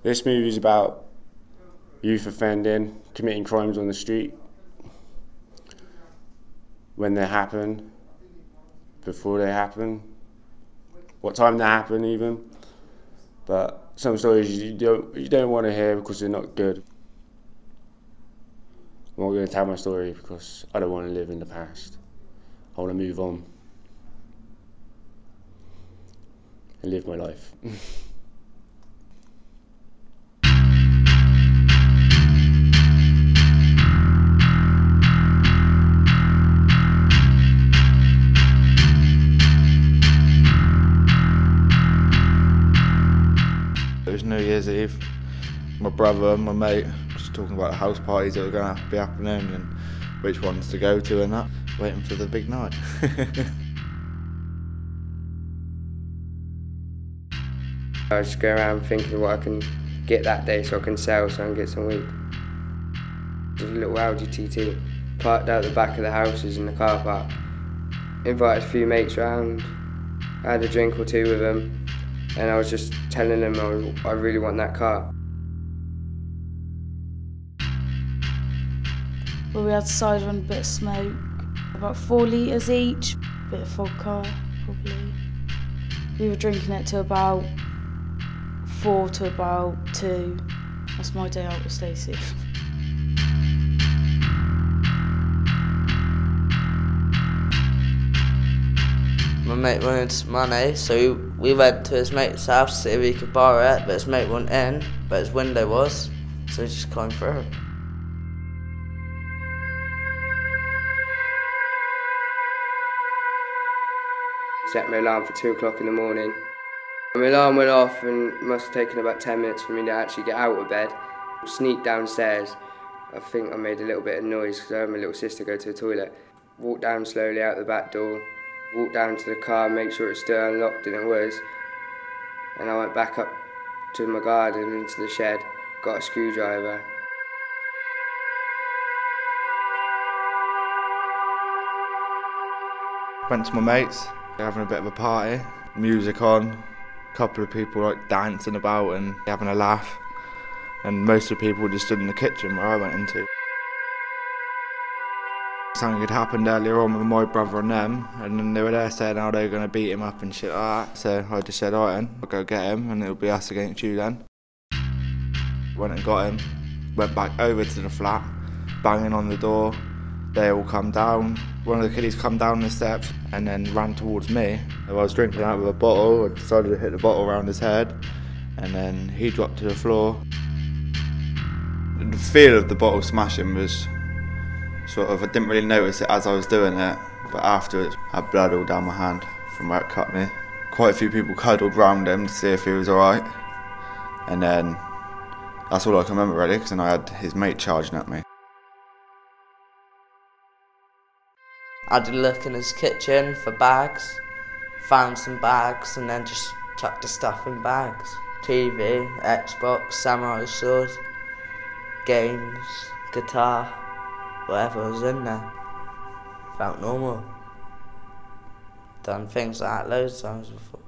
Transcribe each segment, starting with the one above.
This movie is about youth offending, committing crimes on the street, when they happen, before they happen, what time they happen even. But some stories you don't want to hear because they're not good. I'm not going to tell my story because I don't want to live in the past. I want to move on and live my life. It was New Year's Eve. My brother and my mate just talking about the house parties that were going to be happening and which ones to go to and that. Waiting for the big night. I just go around thinking what I can get that day so I can sell so I can get some weed. There's a little Audi TT parked out the back of the houses in the car park. Invited a few mates round, I had a drink or two with them, and I was just telling them I really want that car. Well, we had cider and a bit of smoke, about 4 litres each, a bit of vodka, probably. We were drinking it till about 4 to about 2. That's my day out with Stacey. My mate wanted some money, so we went to his mate's house to see if he could borrow it, but his mate wasn't in, but his window was, so he just climbed through. Set my alarm for 2 o'clock in the morning. My alarm went off and it must have taken about 10 minutes for me to actually get out of bed. Sneaked downstairs. I think I made a little bit of noise because I heard my little sister go to the toilet. Walked down slowly out the back door, walked down to the car, make sure it's still unlocked, and it was. And I went back up to my garden into the shed, got a screwdriver. Went to my mates, having a bit of a party, music on, a couple of people like dancing about and having a laugh. And most of the people just stood in the kitchen where I went into. Something had happened earlier on with my brother and them, and then they were there saying how they were going to beat him up and shit like that. So I just said, alright then, I'll go get him and it'll be us against you then. Went and got him, went back over to the flat, banging on the door. They all come down. One of the kiddies come down the steps and then ran towards me. I was drinking out of a bottle, I decided to hit the bottle around his head, and then he dropped to the floor. The feel of the bottle smashing was sort of, I didn't really notice it as I was doing it, but afterwards I had blood all down my hand from where it cut me. Quite a few people cuddled round him to see if he was alright, and then that's all I can remember really, because then I had his mate charging at me. I had a look in his kitchen for bags, found some bags and then just chucked the stuff in bags. TV, Xbox, samurai sword, games, guitar, whatever was in there. Felt normal. Done things like that loads of times before.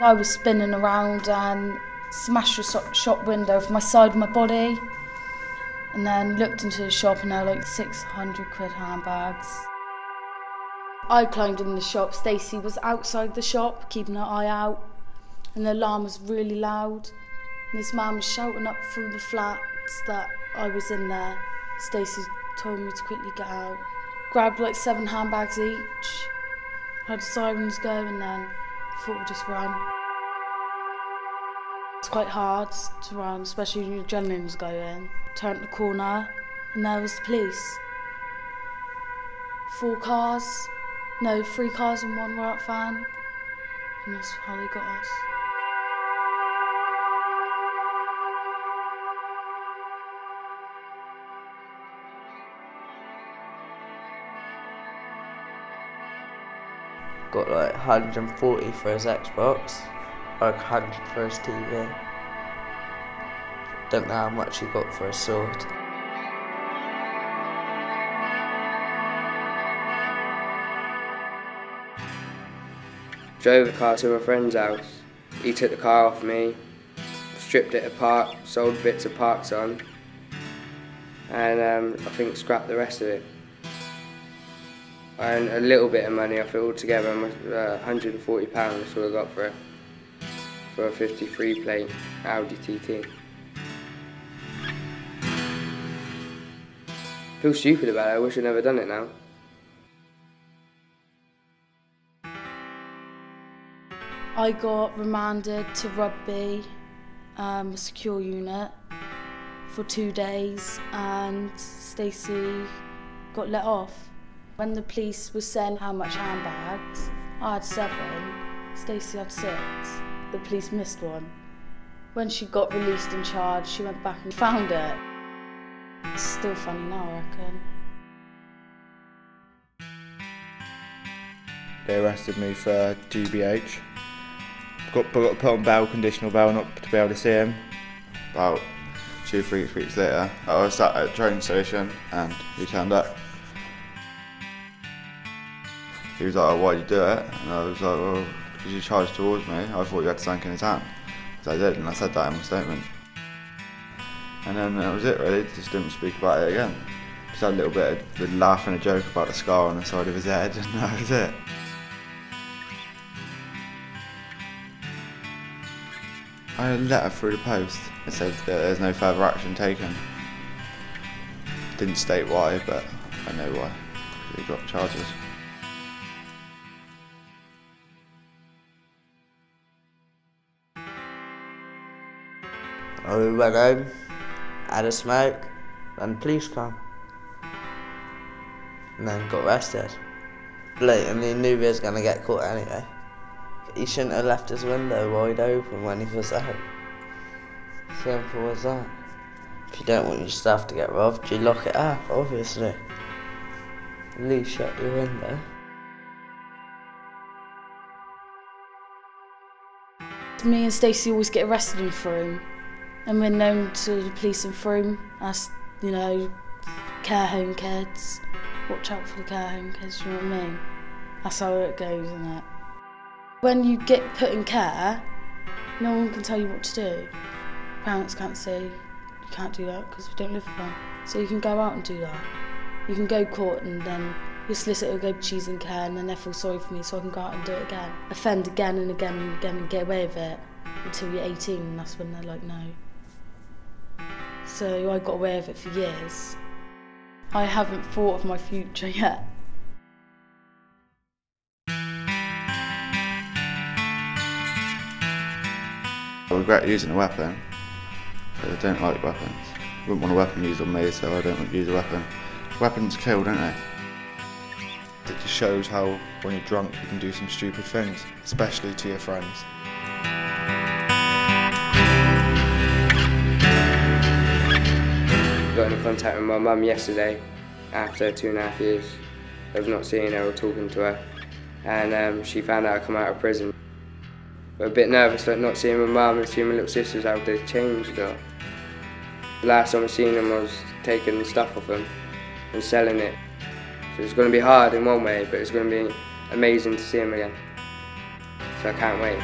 I was spinning around and smashed a shop window with my side of my body, and then looked into the shop and there were like 600 quid handbags. I climbed in the shop, Stacey was outside the shop keeping her eye out, and the alarm was really loud. And this man was shouting up through the flats that I was in there. Stacey told me to quickly get out. Grabbed like 7 handbags each, had the sirens go and then thought I'd just run. It's quite hard to run, especially when your adrenaline's going. Turned the corner and there was the police. 3 cars and 1 riot van, and that's how they got us. Got like 140 for his Xbox, like 100 for his TV. Don't know how much he got for a sword. Drove the car to my friend's house. He took the car off me, stripped it apart, sold bits of parts on, and I think scrapped the rest of it. I earned a little bit of money off it altogether, £140, that's all I got for it, for a 53 plate Audi TT. I feel stupid about it, I wish I'd never done it now. I got remanded to Rugby, secure unit, for 2 days, and Stacey got let off. When the police was saying how much handbags, I had 7, Stacey had 6. The police missed one. When she got released and charged, she went back and found it. It's still funny now, I reckon. They arrested me for GBH. Got put on bail, conditional bail, not to be able to see him. About 2-3 weeks later, I was sat at a train station and he turned up. He was like, "Oh, why'd you do it?" And I was like, "Well, because you charged towards me. I thought you had something in his hand." So I did, and I said that in my statement. And then that was it really, just didn't speak about it again. Just had a little bit of laugh and a joke about the scar on the side of his head, and that was it. I had a letter through the post. It said that there's no further action taken. Didn't state why, but I know why. He got charges. We went home, had a smoke, then the police come. And then got arrested. Blatantly knew he was going to get caught anyway. He shouldn't have left his window wide open when he was out. Simple as that. If you don't want your stuff to get robbed, you lock it up, obviously. At least shut your window. Me and Stacey always get arrested in Frome, and we're known to the police in Frome as, you know, care home kids. Watch out for the care home kids, you know what I mean? That's how it goes, isn't it? When you get put in care, no one can tell you what to do. Parents can't say, you can't do that because we don't live with them. So you can go out and do that. You can go court and then your solicitor will go, "She's in care," and then they feel sorry for me so I can go out and do it again. Offend again and again and again and get away with it until you're 18, and that's when they're like, no. So I got away with it for years. I haven't thought of my future yet. I regret using a weapon, but I don't like weapons. I wouldn't want a weapon used on me, so I don't use a weapon. Weapons kill, don't they? It just shows how, when you're drunk, you can do some stupid things, especially to your friends. Got in contact with my mum yesterday, after 2.5 years of not seeing her or talking to her, and she found out I come out of prison. But a bit nervous, like not seeing my mum and seeing my little sisters, how they've changed. The last time I seen them, I was taking the stuff off them and selling it. So it's going to be hard in one way, but it's going to be amazing to see them again. So I can't wait.